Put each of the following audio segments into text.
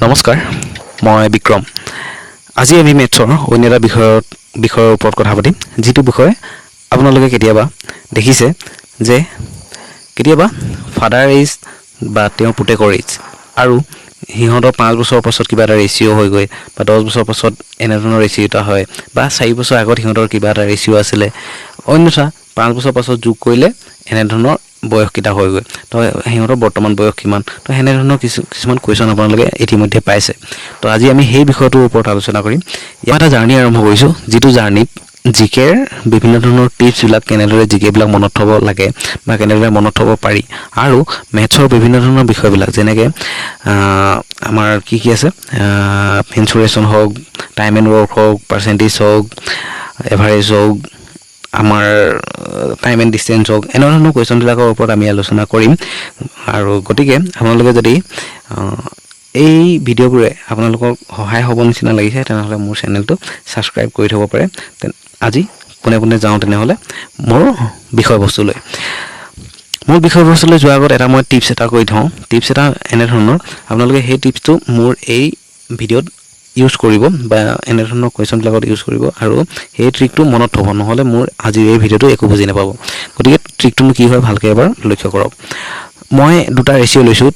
নমস্কাৰ মই বিক্ৰম আজি আমি মেথছৰ অন্য এটা বিষয়ৰ ওপৰত কথা পাতিম যিটো বিষয় আপোনালোকে কেতিয়াবা দেখিছে যে কেতিয়াবা ফাদাৰ এজ বা তেওঁৰ পুতেকৰ এজ আৰু হিহঁতৰ 5 বছৰৰ পাছত কিবা এটা ৰেচিও হৈ গৈ বা 10 বছৰৰ পাছত এনে ধৰণৰ ৰেচিও এটা হয় বা 4 বছৰ আগত হিহঁতৰ কিবা এটা ৰেচিও আছিলে অন্যথা 5 বছৰ পাছত যোগ কৰিলে এনে ধৰণৰ বয়স কিটা হৈ গৈ তো হিহঁতৰ বৰ্তমান বয়স কিমান তো হেনে ধৰণৰ কিছুমান কোৱেশ্চন আপোনালোকে ইতিমধ্যে পাইছে তো আজি আমি সেই বিষয়টোৰ ওপৰত আলোচনা কৰিম ইয়াত এটা জাৰ্নি আৰম্ভ কৰিছো যিটো জাৰ্নিত জিকেৰ বিভিন্ন ধৰণৰ টিপছ বিলাক কেনেদৰে জিকে বিলাক মনত থব লাগে বা কেনেদৰে মনত থব পাৰি আৰু মেথছৰ বিভিন্ন ধৰণৰ বিষয়বিলাক যেনেকৈ আমাৰ কি আছে মেনচুৰেশ্যন হওক টাইম এণ্ড ৱৰ্ক হওক পাৰ্চেণ্টেজ হওক এভাৰেজ হওক আমাৰ টাইম এণ্ড ডিষ্টেঞ্চ হওক এনে ধৰণৰ কুৱেশ্যনবিলাকৰ ওপৰত আমি আলোচনা কৰিম আৰু গতিকে আপোনালোকে যদি এই ভিডিঅ'বোৰে আপোনালোকক সহায় হ'ব নিচিনা লাগিছে তেনেহ'লে মোৰ চেনেলটো ছাবস্ক্ৰাইব কৰি থ'ব পাৰে আজি পোনে যাওঁ তেনেহ'লে মোৰ বিষয়বস্তুলৈ যোৱাৰ আগত এটা মই টিপছ এটা কৈ থওঁ টিপছ এটা এনে ধৰণৰ আপোনালোকে সেই টিপছটো মোৰ এই ভিডিঅ'ত ইউজ কৰিব বা এনে ধৰণৰ কুৱেশ্যনবিলাকত ইউজ কৰিব আৰু সেই ট্ৰিকটো মনত থ'ব নহ'লে মোৰ আজিৰ এই ভিডিঅ'টো একো বুজি নাপাব গতিকে ট্ৰিকটোনো কি হয় ভালকৈ এবাৰ লক্ষ্য কৰক মই দুটা ৰেচিঅ' লৈছোঁ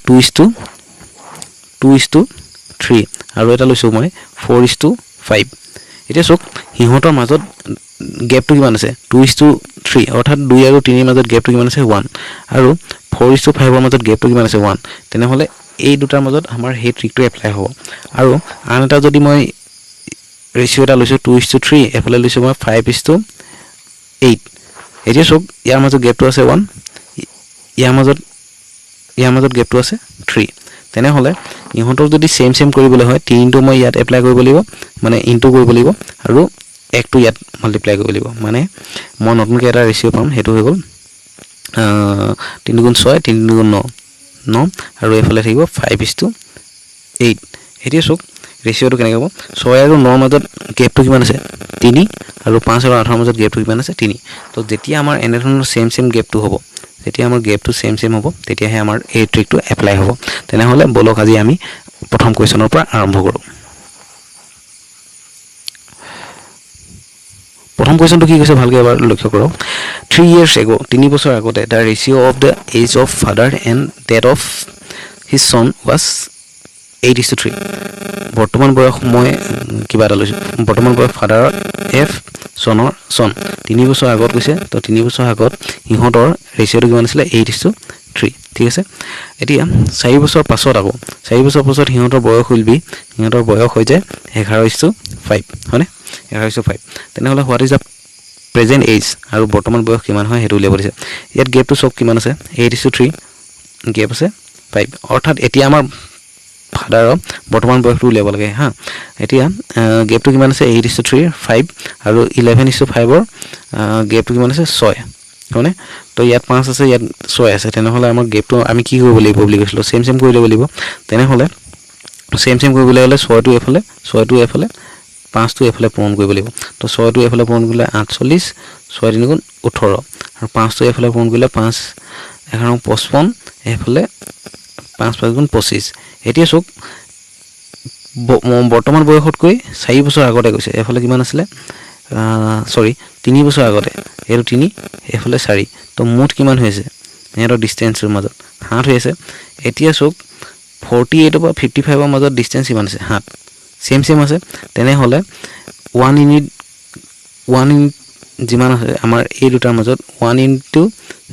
2:3 আৰু এটা লৈছোঁ মই 4:5 এতিয়া চাওক হিহঁতৰ মাজত গেপটো কিমান আছে 2:3 অৰ্থাৎ 2 আৰু 3 ৰ মাজত গেপটো কিমান আছে 1 আৰু 4:5 ৰ মাজত গেপটো কিমান আছে 1 তেনেহ'লে এই দুটাৰ মাজত আমাৰ সেই ট্ৰিকটো এপ্লাই হ'ব আৰু আন এটা যদি মই ৰেচিঅ' এটা লৈছোঁ 2:3 এফালে লৈছোঁ মই 5:8 এতিয়া চাওক ইয়াৰ মাজত গেপটো আছে 1 ইয়াৰ মাজত গেপটো আছে 3 তেনেহ'লে ইহঁতক যদি সেম কৰিবলৈ হয় 3টো মই ইয়াত এপ্লাই কৰিব লাগিব মানে ইনটু কৰিব লাগিব আৰু 1টো ইয়াত মাল্টিপ্লাই কৰিব লাগিব মানে মই নতুনকৈ এটা ৰেচিঅ' পাম সেইটো হৈ গ'ল 3 × 6 3 × 9 আৰু এইফালে থাকিব 5:8 এতিয়া চাওক ৰেচিঅ'টো কেনেকৈ হ'ব 6 আৰু 9 মাজত গেপটো কিমান আছে 3 আৰু 5 আৰু 8 ৰ মাজত গেপটো কিমান আছে 3 তো যেতিয়া আমাৰ এনে ধৰণৰ সেম গেপটো হ'ব যেতিয়া আমাৰ গেপটো সেম হ'ব তেতিয়াহে আমাৰ এই ট্ৰিকটো এপ্লাই হ'ব তেনেহ'লে বলক আজি আমি প্ৰথম কুৱেশ্যনৰ পৰা আৰম্ভ কৰোঁ প্ৰথম কুৱেশ্যনটো কি কৈছে ভালকৈ এবাৰ লক্ষ্য কৰক 3 years ago 3 বছৰ আগতে the ratio of the age of father and that of his son was 8:3 বৰ্তমান বয়স মই কিবা এটা লৈছোঁ বৰ্তমান বয়স ফাদাৰৰ এফ চনৰ চন 3 বছৰ আগত কৈছে তো 3 বছৰ আগত সিহঁতৰ ৰেচিঅ'টো কিমান আছিলে 8:3 ঠিক আছে এতিয়া 4 বছৰ পাছত আকৌ 4 বছৰ পাছত সিহঁতৰ বয়স হৈ যায় 11:5 হয়নে 11:5 তেনেহ'লে what is the present age আৰু বৰ্তমান বয়স কিমান হয় সেইটো উলিয়াব দিছে ইয়াত গেপটো চব কিমান আছে 8:3 গেপ আছে 5 অৰ্থাৎ এতিয়া আমাৰ ফাদাৰৰ বৰ্তমান বয়সটো উলিয়াব লাগে হা এতিয়া গেপটো কিমান আছে 8:3 5 আৰু 11:5 গেপটো কিমান আছে 6 হয়নে তো ইয়াত 5 আছে ইয়াত 6 আছে তেনেহ'লে আমাৰ গেপটো আমি কি কৰিব লাগিব বুলি কৈছিলোঁ সেম কৰি ল'ব লাগিব তেনেহ'লে সেম কৰিবলৈ হ'লে 6টো এফালে 5টো এফালে পূৰণ কৰিব লাগিব তো 6টো এফালে পূৰণ কৰিলে 48 6 3 × 18 আৰু 5টো এফালে পূৰণ কৰিলে 5 11 55 এফালে 5 5 × 25 এতিয়া চাওক বৰ্তমান বয়সতকৈ 4 বছৰ আগতে কৈছে এফালে কিমান আছিলে 3 বছৰ আগতে এইটো 3 এফালে 4 তো মুঠ কিমান হৈছে ইহঁতৰ ডিষ্টেঞ্চৰ মাজত 7 হৈ আছে এতিয়া চাওক 48 পৰা 55 ৰ মাজত ডিষ্টেঞ্চ কিমান আছে 7 সেম আছে তেনেহ'লে 1 ইউনিট যিমান আছে আমাৰ এই দুটাৰ মাজত 1 ইনটু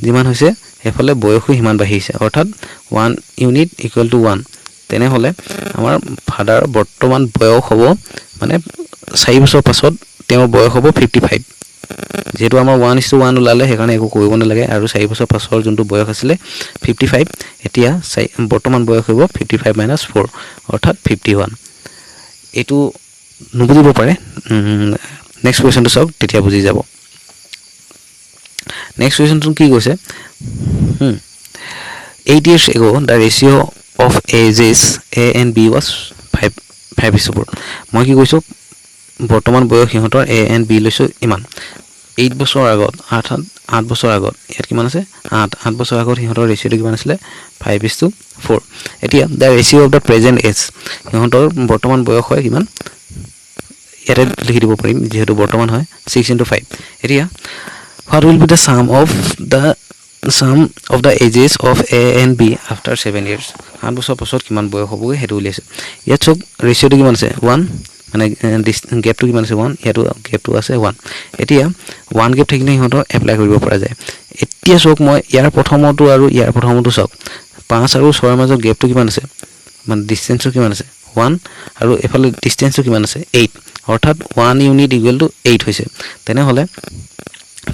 যিমান হৈছে এফালে বয়সো সিমান বাঢ়িছে অৰ্থাৎ 1 ইউনিট = 1 তেনেহ'লে আমাৰ ফাদাৰৰ বৰ্তমান বয়স হ'ব মানে 4 বছৰ পাছত তেওঁৰ বয়স হ'ব 55 যেহেতু আমাৰ 1:1 ওলালে সেইকাৰণে একো কৰিব নালাগে আৰু 4 বছৰ পাছৰ যোনটো বয়স আছিলে 55 এতিয়া বৰ্তমান বয়স হ'ব 55 - 4 অৰ্থাৎ 51 এইটো নুবুজিব পাৰে নেক্সট কুৱেশ্যনটো চাওক তেতিয়া বুজি যাব নেক্সট কুৱেশ্যনটো কি কৈছে 8 years ago the ratio of ages A and B was 5:4 মই কি কৈছোঁ বৰ্তমান বয়স সিহঁতৰ A and B লৈছোঁ ইমান 8 বছৰ আগত 8 বছৰ আগত ইয়াত কিমান আছে 8 বছৰ আগত সিহঁতৰ ৰেচিঅ'টো কিমান আছিলে 5:4 এতিয়া the ratio' of the present age সিহঁতৰ বৰ্তমান বয়স হয় কিমান ইয়াতে লিখি দিব পাৰিম যেহেতু বৰ্তমান হয় 6:5 এতিয়া what will be the sum of the ages of A and B after 7 years 7 বছৰ পাছত কিমান বয়স হ'বগে হেতু উলিয়াইছে ইয়াত চক ৰেচিঅ'টো কিমান আছে 1 মানে গেপটো কিমান আছে 1 ইয়াতো গেপটো আছে 1 এতিয়া 1 গেপ থাকিলে সিহঁতৰ এপ্লাই কৰিব পৰা যায় এতিয়া চক মই ইয়াৰ প্ৰথমটো আৰু ইয়াৰ প্ৰথমটো চক 5 আৰু 6 ৰ মাজৰ গেপটো কিমান আছে মানে ডিসটেন্সটো কিমান আছে 1 আৰু এফালে ডিসটেন্সটো কিমান আছে 8 অৰ্থাৎ 1 ইউনিট ইকুৱেল টু 8 হৈছে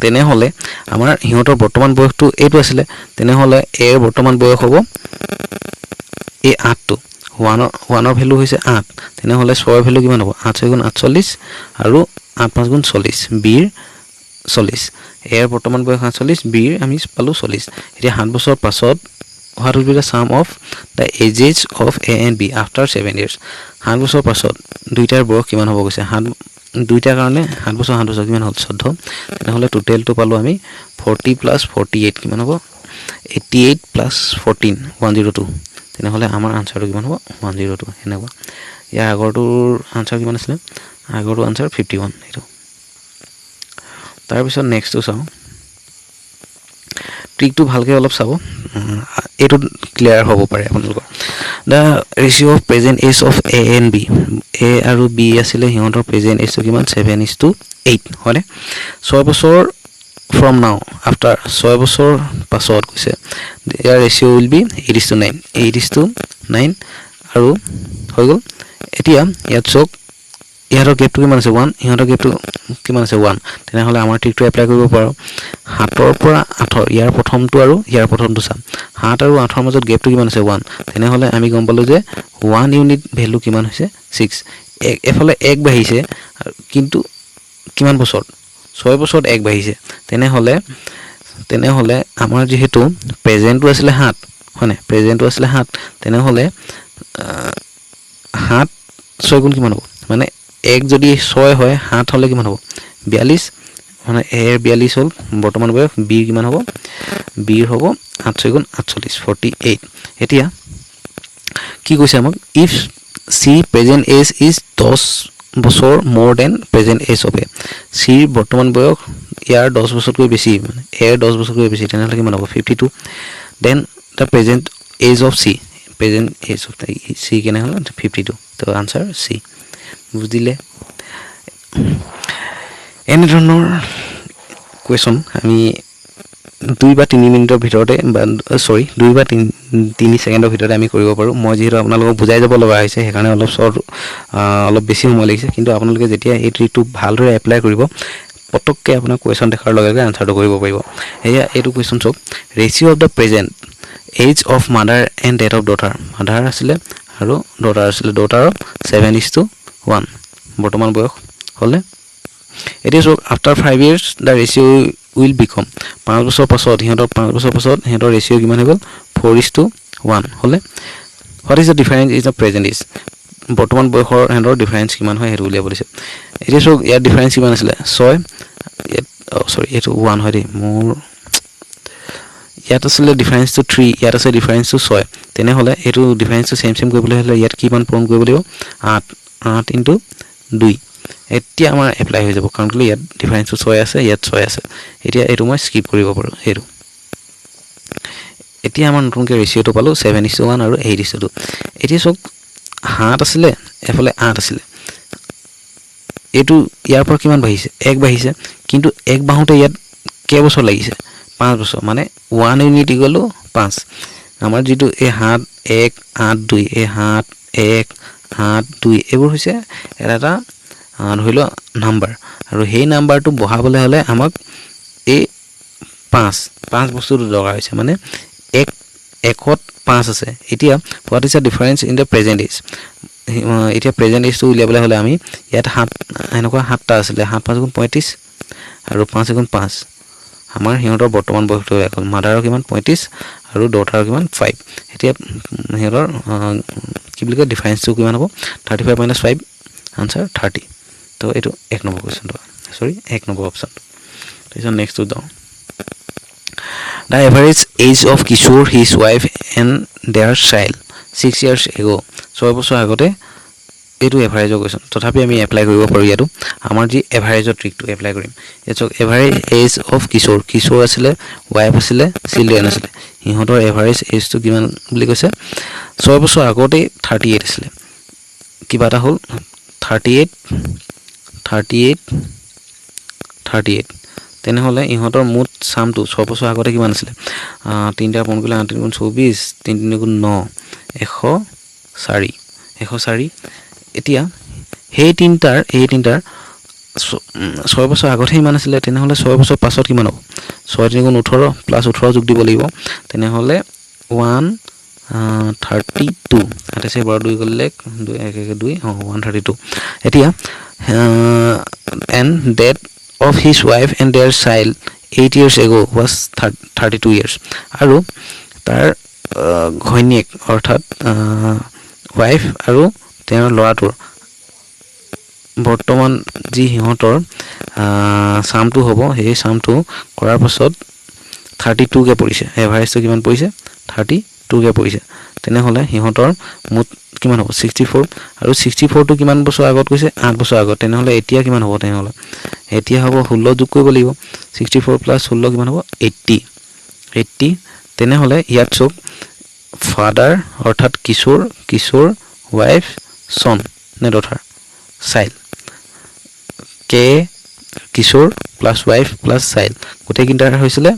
তেনেহলে আমাৰ হিহঁতৰ বৰ্তমান বয়সটো এইটো আছিল তেনেহলে এৰ বৰ্তমান বয়স হ'ব এই 8 টো 1 ৰ ভ্যালু হৈছে 8 তেনেহলে 6 ৰ ভ্যালু কিমান হ'ব 8 6 * 48 আৰু 8 5 * 40 বিৰ 40 এৰ বৰ্তমান বয়স 48 বিৰ আমি পালো 40 এতিয়া 7 বছৰ পাছত what will be the sum of the ages of A and B after 7 years 7 বছৰ পাছত দুইটাৰ বয়স কিমান হ'ব গৈছে দুইটাৰ কাৰণে 7 বছৰ কিমান হ'ল 14 তেনেহলে টোটেলটো পালো আমি 40 + 48 কিমান হ'ব 88 + 14 102 তেনেহলে আমাৰ আনসাৰটো কিমান হ'ব 102 হেনেকুৱা ইয়াৰ আগৰটোৰ আনসাৰ কিমান আছিল আগৰটো আনসাৰ 51 এটো তাৰ পিছত নেক্সটটো চাও ট্ৰিকটো ভালকে অলপ চাব এটো ক্লিয়াৰ হ'ব পাৰে আপোনালোকৰ the ratio of present age of A and B A আৰু B আছিল হিহঁতৰ প্ৰেজেন্ট এজটো কিমান 7:8 হয়নে 6 বছৰ from now after 6 বছৰ পাছত কৈছে ইয়াৰ ৰেচিঅ will be 8:9 আৰু হৈ গল এতিয়া ইয়াত চক ইয়াৰ গেপটো কিমান আছে 1 ইহঁতৰ গেপটো কিমান আছে 1 তেনেহলে আমাৰ ট্ৰিকটো এপ্লাই কৰিব পাৰো 7 ৰ পৰা 8 ইয়াৰ প্ৰথমটো আৰু ইয়াৰ প্ৰথমটো চাম 7 আৰু 8 ৰ মাজত গেপটো কিমান আছে 1 তেনেহলে আমি গম পালো যে 1 ইউনিট ভ্যালু কিমান হৈছে 6 এফালে 1 বাঢ়িছে কিন্তু কিমান বছৰ 6 বছৰত 1 বাঢ়িছে তেনেহলে আমাৰ যেহেতু প্ৰেজেন্টটো আছিল 7 হয়নে প্ৰেজেন্টটো আছিল 7 তেনেহলে 7 6 গুণ কিমান হ'ব মানে 1 যদি 6 হয় 7 হলে কিমান হ'ব 42 মানে a এর 42 হল বর্তমান বয়স b কিমান হ'ব b হ'ব 8 6 48 48 এতিয়া কি কৈছে আমাক if c present age is 10 বছৰ more than present age of a c বৰ্তমান বয়স ইয়াৰ 10 বছৰতকৈ বেছি মানে a 10 বছৰতকৈ বেছি তেনেহলে কিমান হ'ব 52 then the present age of c present age of c কেনে হল 52 তো आंसर c বুজিলে এনে ধৰণৰ কোৱেশ্চন আমি 2 বা 3 মিনিটৰ ভিতৰতে সৰি 2 বা 3 সেকেন্ডৰ ভিতৰতে আমি কৰিব পাৰো মই যেহেতু আপোনালোকক বুজাই যাব লগা হৈছে সেইকাৰণে অলপ বেছি সময় লাগিছে কিন্তু আপোনালোকে যেতিয়া এই ট্ৰিকটো ভালদৰে এপ্লাই কৰিব পটককে আপোনাৰ কোৱেশ্চন দেখাৰ লগে লগে আনসাৰটো কৰিব পাৰিব এয়া এইটো কোৱেশ্চন চক ratio of the present age of mother and death of daughter mother আছিল আৰু ডটাৰ আছিল ডটাৰৰ 7:1 বৰ্তমান বয়স হলে It is after 5 years the ratio will become 5 বছৰ পাছত হিহঁতৰ 5 বছৰ পাছত হিহঁতৰ ৰেচিঅ কিমান হৈ গল 4:1 হলে what is the difference is the present is বৰ্তমান বয়সৰ হিহঁতৰ ডিফাৰেন্স কিমান হয় হেতু উলিয়াব দিছে এতিয়া সো ইয়াৰ ডিফাৰেন্স কিমান আছিল 6 সৰি এটো 1 হয় দে মোৰ ইয়াত আছিল ডিফাৰেন্স টু 3 ইয়াত আছে ডিফাৰেন্স টু 6 তেনে হলে এটো ডিফাৰেন্স টু সেম কৰিবলৈ হলে ইয়াত কিমান পূৰণ কৰিব লাগিব 8 * 2 এতিয়া আমাৰ এপ্লাই হৈ যাব কাৰণ কি ইয়াত ডিফাৰেন্সটো 6 আছে ইয়াত 6 আছে এতিয়া এটো মই স্কিপ কৰিব পাৰো হেতু এতিয়া আমাৰ নতুনকৈ ৰেচিঅটো পালো 7:1 আৰু 8:2 এতিয়া সক 7 আছিল এফালে 8 আছিল এটো ইয়াৰ পৰা কিমান বাঢ়িছে 1 বাঢ়িছে কিন্তু 1 বাহুতে ইয়াত কেই বছৰ লাগিছে 5 বছৰ মানে 1 ইউনিট ইকুৱেল টু 5 আমাৰ যেটো এই 7 1 8 2 এই 7 1 8 2 এবোৰ হৈছে এটা ধৰিলো নাম্বাৰ আৰু সেই নাম্বাৰটো বহাবলৈ হলে আমাক এই 5 বস্তুটো দৰকাৰ হৈছে মানে 1ত 5 আছে এতিয়া what is the difference in the present age এতিয়া প্ৰেজেন্ট এজটো উলিয়াবলৈ হলে আমি ইয়াত 7 এনেকুৱা 7টা আছিল 7 5 * 35 আৰু 5 * 5 আমাৰ হিহঁতৰ বৰ্তমান বয়সটো এখন মাদাৰৰ কিমান 35 আৰু ডটাৰৰ কিমান 5 এতিয়া হিহঁতৰ কি বুলি কয় ডিফাৰেন্সটো কিমান হ'ব 35 - 5 आंसर 30 তো এটো এক নম্বৰ কোৱেশ্চন সৰি এক নম্বৰ অপচন তাৰপিছত নেক্সটটো যাওঁ The average age of Kishore, his wife and their child 6 years ago 6 বছৰ আগতে এইটো এভাৰেজৰ কোৱেশ্চন তথাপি আমি এপ্লাই কৰিব পাৰো ইয়াতো আমাৰ যি এভাৰেজৰ ট্ৰিকটো এপ্লাই কৰিম এছ এভাৰেজ এজ অফ কিশোৰ কিশোৰ আছিলে ওয়াইফ আছিলে চিলড্ৰেন আছিলে ইহঁতৰ এভাৰেজ এজটো কিমান বুলি কৈছে 6 বছৰ আগতে 38 আছিলে কিবা এটা হ'ল 38 তেনেহলে ইহঁতৰ মুঠ সামটো 6 বছৰ আগতে কিমান আছিল 3টা পূৰণ কৰিলে 8 গুণ 24 3 গুণ 9 104 এতিয়া সেই তিনটাৰ 6 বছৰ আগতে ইমান আছিল তেনেহলে 6 বছৰ পাছত কিমান হ'ব 6 3 গুণ 18 প্লাস 18 যোগ দিব লাগিব তেনেহলে 132 আটাইছে বাৰ 2 কৰিলে 2 1 2 132 এতিয়া and that of his wife and their child 8 years ago was 32 years আৰু তাৰ ঘৈণীয়েক অৰ্থাৎ ওয়াইফ আৰু তেওঁৰ ল'ৰাটোৰ বৰ্তমান যি হিহঁতৰ সামটো হ'ব সেই সামটো কৰাৰ পাছত 32 কে পৰিছে এভাৰেজটো কিমান পৰিছে 32 কে পৰিছে তেনেহলে হিহঁতৰ মুঠ কিমান হ'ব 64 আৰু 64 টো কিমান বছৰ আগত কৈছে 8 বছৰ আগত তেনেহলে এতিয়া কিমান হ'ব তেনেহলে এতিয়া হ'ব 16 যোগ কৰিব লাগিব 64 প্লাস 16 কিমান হ'ব 80 তেনেহলে ইয়াত চক ফাদাৰ অৰ্থাৎ কিশোৰ ওয়াইফ সন নে ডটাৰ চাইল্ড কে কিশোৰ প্লাস ওয়াইফ প্লাস চাইল্ড গোটেই কিনটাৰ হৈছিলে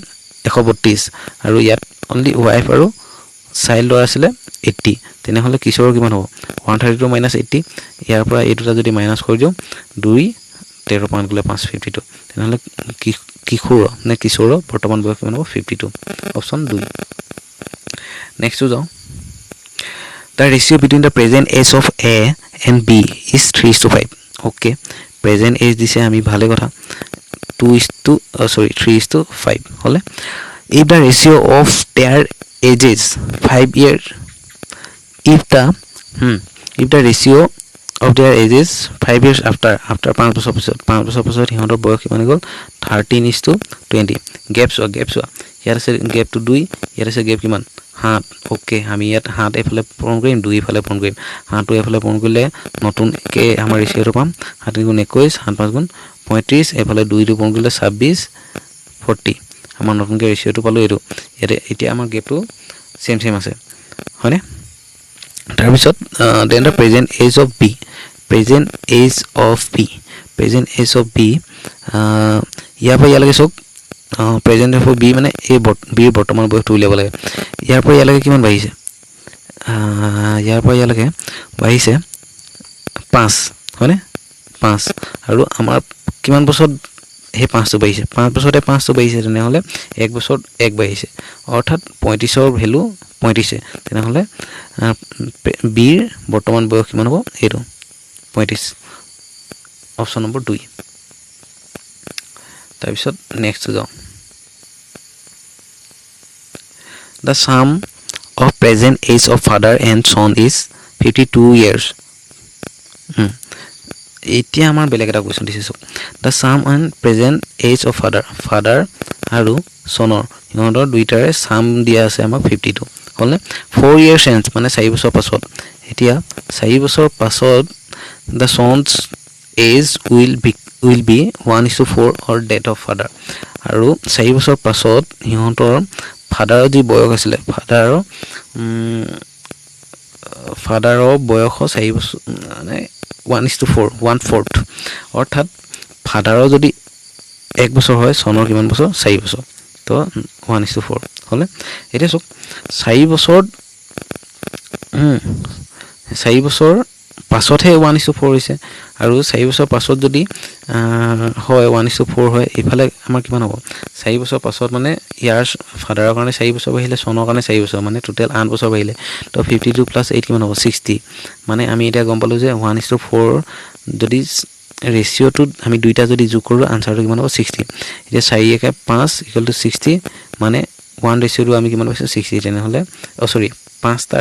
132 আৰু ইয়াত অনলি ওয়াইফ আৰু চাইল্ডৰ আছিলে 80 তেনেহলে কিশোৰৰ কিমান হ'ব 132 minus 80 ইয়াৰ পৰা এই দুটা যদি মাইনাস কৰি দিও 2 13 5 গলে 552 তেনেহলে কিশোৰ নে কিশোৰৰ বৰ্তমান বয়স কিমান হ'ব 52 অপচন 2 নেক্সট যাও The ratio between the present age of A and B is 3:5 okay present age দিছে আমি ভালে কথা 3:5 হলে if the ratio of their ages 5 years if the ratio of their ages 5 years after 5 বছৰ পিছত হিহঁতৰ বয়স কিমান গল 13:20 গেপছ ইয়াৰ আছে গেপ টু 2 ইয়াৰ আছে গেপ কিমান 7 ওকে আমি ইয়াত 7 এফালে পূৰণ কৰিম 2 এফালে পূৰণ কৰিম 7 টো এফালে পূৰণ কৰিলে নতুন কে আমাৰ ৰেচিঅটো পাম 7 গুণ 21 7 5 গুণ 35 এফালে 2 টো পূৰণ কৰিলে 26 40 আমাৰ নতুনকে ৰেচিঅটো পালো এটো এতিয়া আমাৰ গেপটো সেম আছে হয়নে তাৰ পিছত then the present age of B ইয়াৰ পৰা ইয়ালৈকে চক present of B মানে এই B বৰ্তমান বয়সটো উলিয়াব লাগে ইয়াৰ পৰা ইয়ালৈকে কিমান বাঢ়িছে ইয়াৰ পৰা ইয়ালৈকে বাঢ়িছে 5 হয়নে 5 আৰু আমাৰ কিমান বছৰ হে 5 টো বাঢ়িছে 5 বছৰতে 5 টো বাঢ়িছে তেনেহলে 1 বছৰ 1 বাঢ়িছে অৰ্থাৎ 35 ৰ ভ্যালু 35 তেনেহলে B ৰ বৰ্তমান বয়স কিমান হ'ব এটো 35 অপচন নম্বৰ 2 তাৰ পিছত নেক্সট যাও The sum of present age of father and son is 52 years এতিয়া আমাৰ বেলেগ এটা কোৱেশ্চন দিছে The sum and present age of father আৰু sonৰ ইহঁতৰ দুইটাৰে সাম দিয়া আছে আমাক 52 হলনে 4 years hence মানে 4 বছৰ পাছত এতিয়া 4 বছৰ পাছত the son's age will be 1:4 or death of father আৰু 4 বছৰ পাছত ইহঁতৰ ফাদাৰৰ যি বয়স আছিল ফাদাৰৰ বয়স 4 বছৰ মানে 1:4 1/4 অৰ্থাৎ ফাদাৰৰ যদি 1 বছৰ হয় সনৰ কিমান বছৰ 4 বছৰ তো 1:4 হলে এটা সক 4 বছৰ 4 বছৰ পাছতহে 1:4 হৈছে আৰু 4 বছৰ পাছত যদি হয় 1:4 হয় ইফালে আমাৰ কিমান হ'ব 4 বছৰ পাছত মানে ইয়াৰ ফাদাৰৰ কাৰণে 4 বছৰ বাহিলে সনৰ কাৰণে 4 বছৰ মানে টোটাল 8 বছৰ বাহিলে তো 52 + 8 কিমান হ'ব 60 মানে আমি এটা গম পালো যে 1:4 যদি ৰেচিঅটো আমি দুইটা যদি যোগ কৰো আনসাৰটো কিমান হ'ব 60 এতিয়া 4 * 5 = 60 মানে 1 ৰেচিঅটো আমি কিমান পাইছো 60 তেনেহলে সৰি 5টা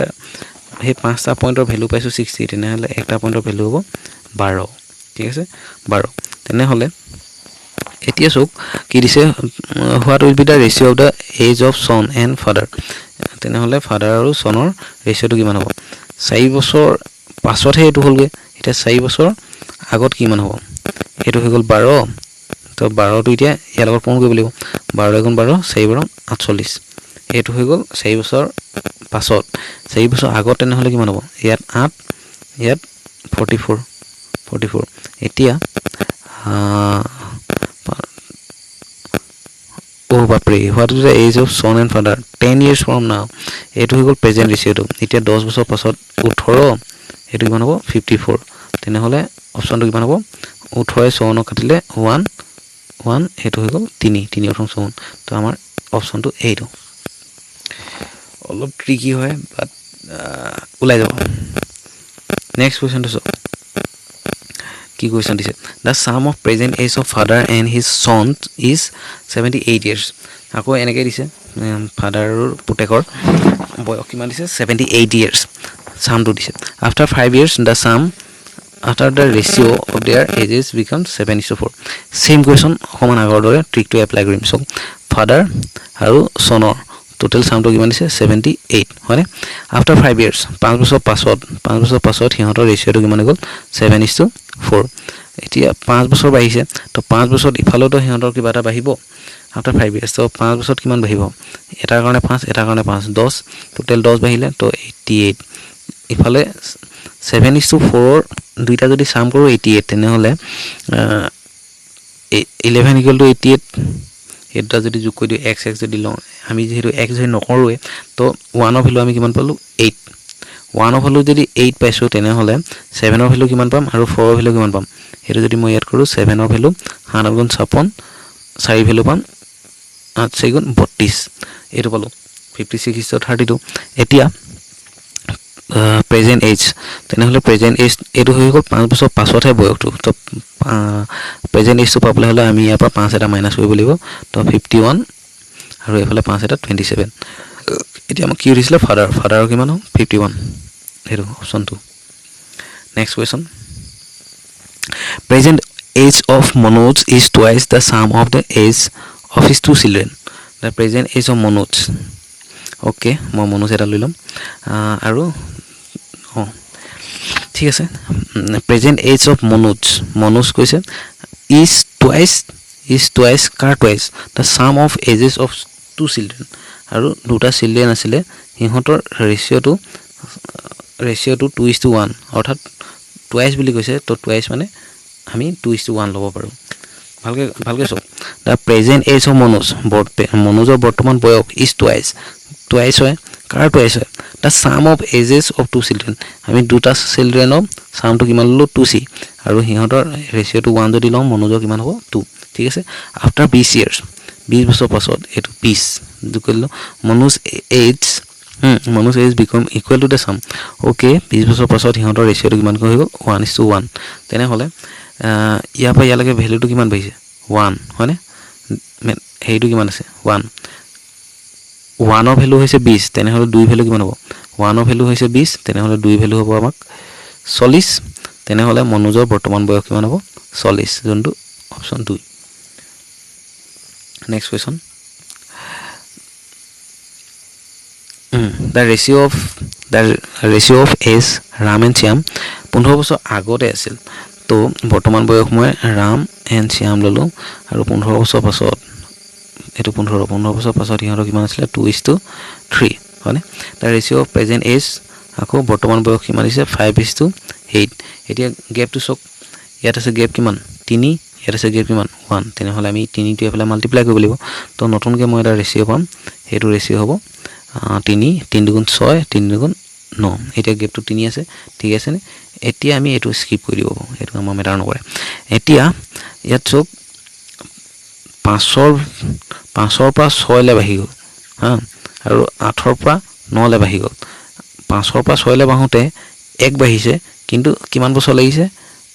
হে 5টা পইণ্টৰ ভ্যালু পাইছো 60 তেনেহলে একটা পইণ্টৰ ভ্যালু হ'ব 12 ঠিক আছে 12 তেনেহলে এতিয়া চোক কি দিছে what will be the ratio of the age of son and father তেনেহ'লে ফাদাৰ আৰু সনৰ ৰেচিঅ'টো কিমান হ'ব 4 বছৰ পাছতহে এইটো হ'লগৈ এতিয়া 4 বছৰ আগত কিমান হ'ব এইটো হৈ গ'ল 12 তো 12টো এতিয়া ইয়াৰ লগত পূৰণ কৰিব লাগিব 12 গুণ 12 4 বাৰ 48 এইটো হৈ গ'ল 4 বছৰ পাছত 4 বছৰ আগত তেনেহ'লে কিমান হ'ব ইয়াত 8 ইয়াত 44 এতিয়া বাপৰে what is the age of son and father 10 years from now এইটো হৈ গ'ল প্ৰেজেণ্ট ৰেচিঅ'টো এতিয়া 10 বছৰ পাছত 18 এইটো কিমান হ'ব 54 তেনেহ'লে অপশ্যনটো কিমান হ'ব 18 54 কাটিলে 1 এইটো হৈ গ'ল 3 অপশ্যন 54 তো আমাৰ অপশ্যনটো এইটো অলপ ট্ৰিকি হয় বাট ওলাই যাব নেক্সট কুৱেশ্যনটো চাওক কি কুৱেশ্যন দিছে the sum of present age of father and his son is 78 years আকৌ এনেকৈ দিছে ফাদাৰ আৰু পুতেকৰ বয়স কিমান দিছে 78 years সামটো দিছে after 5 years the sum after the ratio' of there ages became 7:4 same question অকণমান আগৰ দৰে ট্ৰিকটো এপ্লাই কৰিম চাওক ফাদাৰ আৰু সনৰ টোটেল সামটো কিমান দিছে 78 হয়নে আফটাৰ 5 years 5 বছৰ পাছত সিহঁতৰ ৰেচিঅ'টো কিমান গ'ল 7:4 এতিয়া 5 বছৰ বাঢ়িছে তো 5 বছৰত ইফালেতো সিহঁতৰ কিবা এটা বাঢ়িব আফটাৰ 5 years তো 5 বছৰত কিমান বাঢ়িব এটাৰ কাৰণে 5 এটাৰ কাৰণে 5 10 টোটেল 10 বাঢ়িলে তো 88 ইফালে 7:4 দুইটা যদি সাম কৰোঁ 88 তেনেহ'লে 11 = 88 এটা যদি যোগ কৰি দিওঁ x যদি লওঁ আমি যেহেতু x যদি নকৰোঁৱে তো 1 ৰ ভ্যালু আমি কিমান পালোঁ 8 1 ৰ ভ্যালু যদি 8 পাইছোঁ তেনেহ'লে 7 ৰ ভ্যালু কিমান পাম আৰু 4 ৰ ভ্যালু কিমান পাম সেইটো যদি মই ইয়াত কৰোঁ 7 ৰ ভ্যালু 7 গুণ 56 4 ভ্যালু পাম 8 4 গুণ 32 এইটো পালোঁ 56 * 32 এতিয়া প্ৰেজেণ্ট এজ তেনেহ'লে প্ৰেজেণ্ট এজ এইটো হৈ গ'ল 5 বছৰ পাছতহে বয়সটো তো প্ৰেজেণ্ট এজটো পাবলৈ হ'লে আমি ইয়াৰ পৰা 5 এটা মাইনাছ কৰিব লাগিব তো 51 আৰু এইফালে 5 এটা 27 এতিয়া আমাক কি দিছিলে ফাদাৰৰ কিমান হ'ব 51 এইটো option 2 next question present age of Manoj is twice the sum of the age of his 2 children the present age of Manoj okay মই মনোজ এটা লৈ ল'ম আৰু ঠিক আছে প্ৰেজেণ্ট এজ অফ মনোজ কৈছে is twice car twice the sum of ages of 2 children আৰু দুটা চিলড্ৰেন আছিলে সিহঁতৰ ৰেচিঅ'টো 2:1 অৰ্থাৎ টুৱাইচ বুলি কৈছে তো টুৱাইচ মানে আমি 2:1 ল'ব পাৰোঁ ভালকৈ চাওক দ্য প্ৰেজেণ্ট এজ অফ মনোজৰ বৰ্তমান বয়স ইজ টুৱাইচ হয় কাৰ টুৱাইচ হয় the sum of ages of 2 children আমি দুটা চিলড্ৰেনৰ সামটো কিমান ল'লোঁ 2c আৰু সিহঁতৰ ৰেচিঅ'টো 1 যদি লওঁ মনোজৰ কিমান হ'ব 2 ঠিক আছে আফটাৰ 20 years 20 বছৰ পাছত এইটো 20 যোগ কৰিলোঁ Manoj age become equal to the sum okay 20 বছৰ পাছত সিহঁতৰ ৰেচিঅ'টো কিমানকৈ হৈ গ'ল 1:1 তেনেহ'লে ইয়াৰ পৰা ইয়ালৈকে ভেলুটো কিমান বাঢ়িছে 1 হয়নে হেৰিটো কিমান আছে 1 ৰ ভেলু হৈছে 20 তেনেহ'লে 2 ভেলু কিমান হ'ব 1 ৰ ভেলু হৈছে 20 তেনেহ'লে 2 ভেলু হ'ব আমাক 40 তেনেহ'লে মনোজৰ বৰ্তমান বয়স কিমান হ'ব 40 যোনটো option 2 next question the ratio' of age Ram and Shyam 15 বছৰ আগতে আছিল তো বৰ্তমান বয়স মই ৰাম এণ্ড শ্যাম ল'লোঁ আৰু 15 বছৰ পাছত এইটো 15 বছৰ পাছত সিহঁতৰ কিমান আছিলে 2:3 হয়নে the ratio' of present age আকৌ বৰ্তমান বয়স কিমান দিছে 5:8 এতিয়া গেপটো চাওক ইয়াত আছে গেপ কিমান 3 ইয়াত আছে গেপ কিমান 1 তেনেহ'লে আমি 3টো এফালে মাল্টিপ্লাই কৰিব লাগিব তো নতুনকৈ মই এটা ৰেচিঅ' পাম সেইটো ৰেচিঅ' হ'ব 3 গুণ 6 3 গুণ 9 এতিয়া গেপটো 3 আছে ঠিক আছেনে এতিয়া আমি এইটো স্কিপ কৰি দিব পাৰোঁ এইটো আমাৰ মেটাৰ নকৰে এতিয়া ইয়াত চাওক 5ৰ পৰা 6লৈ বাঢ়ি গ'ল হা আৰু 8ৰ পৰা 9লৈ বাঢ়ি গ'ল 5ৰ পৰা 6লৈ বাঢ়োঁতে 1 বাঢ়িছে কিন্তু কিমান বছৰ লাগিছে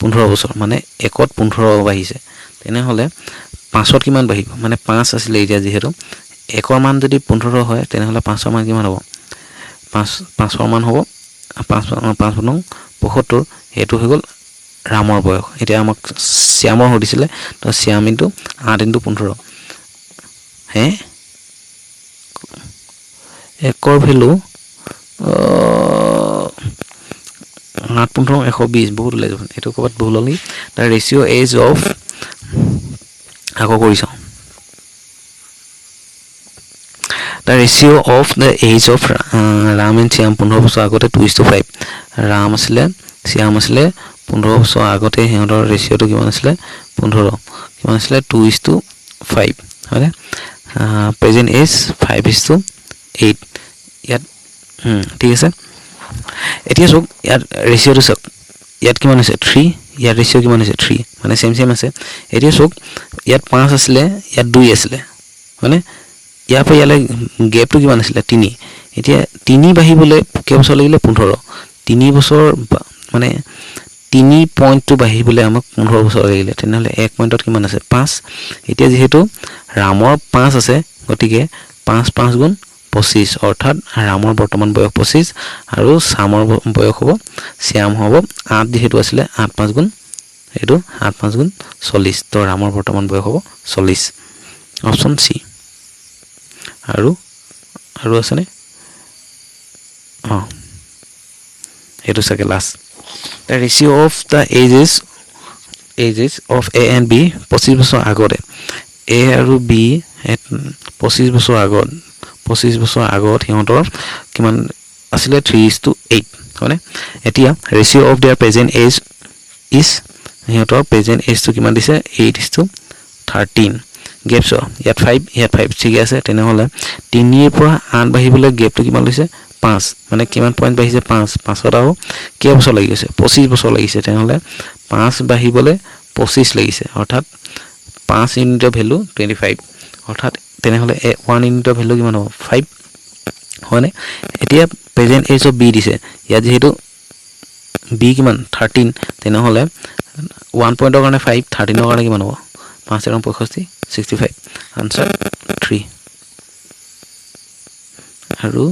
15 বছৰ মানে 1ত 15 বাঢ়িছে তেনেহ'লে 5ত কিমান বাঢ়িব মানে 5 আছিলে এতিয়া যিহেতু 1ৰ মান যদি 15 হয় তেনেহ'লে 5ৰ মান কিমান হ'ব 5ৰ মান হ'ব 5 75 এইটো হৈ গ'ল ৰামৰ বয়স এতিয়া আমাক শ্যামৰ সুধিছিলে তো শ্যাম ইনটু 8 ইনটু 15 হে একৰ ভ্যালু 8 15 120 বহুত ওলাই যাব এটো কবাত ভুল হলি দা ৰেশিও এজ অফ আকৌ কৰিছ The ratio of the age of Ram and Shyam 15 বছৰ আগতে 2:5 ৰাম আছিল শ্যাম আছিল 15 বছৰ আগতে হেতৰ ৰেশিওটো কিমান আছিল 15 কিমান আছিল 2:5 হয়নে প্ৰেজেন্ট এজ 5:8 ইয়াত ঠিক আছে এতিয়া চক ইয়াত ৰেশিওটো চক ইয়াত কিমান আছে 3 ইয়াত ৰেশিও কিমান আছে 3 মানে সেম আছে এতিয়া চক ইয়াত 5 আছিল ইয়াত 2 আছিল মানে ইয়াৰ পৰা ইয়ালে গেপটো কিমান আছিল 3 এতিয়া 3 বাঢ়িবলৈ কেই বছৰ লাগিলে 15 3 বছৰ মানে 3 পইণ্টটো বাঢ়িবলৈ আমাক 15 বছৰ লাগিলে তেনেহলে 1 পইণ্টত কিমান আছে 5 এতিয়া যেহেতু ৰামৰ 5 আছে গতিকে 5 5 গুণ 25 অৰ্থাৎ ৰামৰ বৰ্তমান বয়স 25 আৰু শ্যামৰ বয়স হ'ব শ্যাম হ'ব 8 যেহেতু আছিল 8 5 গুণ এটো 8 5 গুণ 40 তো ৰামৰ বৰ্তমান বয়স হ'ব 40 অপচন সি আৰু আছে নে এটো সকে last the ratio of the ages of A and B 25 বছৰ আগতে A আৰু B 25 বছৰ আগত হিহঁতৰ কিমান আছিল 3:8 হয়নে এতিয়া ratio of their present age is হিহঁতৰ present age টো কিমান দিছে 8:13 গেপ সো ইয়াত 5 ঠিক আছে তেনেহলে 3 এৰ পৰা 8 বাঢ়িবলৈ গেপটো কিমান লৈছে 5 মানে কিমান পইণ্ট বাঢ়িছে 5 5ত আৰু কেই বছৰ লাগিছে 25 বছৰ লাগিছে তেনেহলে 5 বাঢ়িবলৈ 25 লাগিছে অৰ্থাৎ 5 ইউনিটৰ ভ্যালু 25 অৰ্থাৎ তেনেহলে 1 ইউনিটৰ ভ্যালু কিমান হ'ব 5 হয়নে এতিয়া প্ৰেজেন্ট এজ অফ বি দিছে ইয়াত যেহেতু বি কিমান 13 তেনেহলে 1 পইণ্টৰ কাৰণে 5 13ৰ কাৰণে কিমান হ'ব 5 আৰু 65 65 আনসাৰ 3 আৰু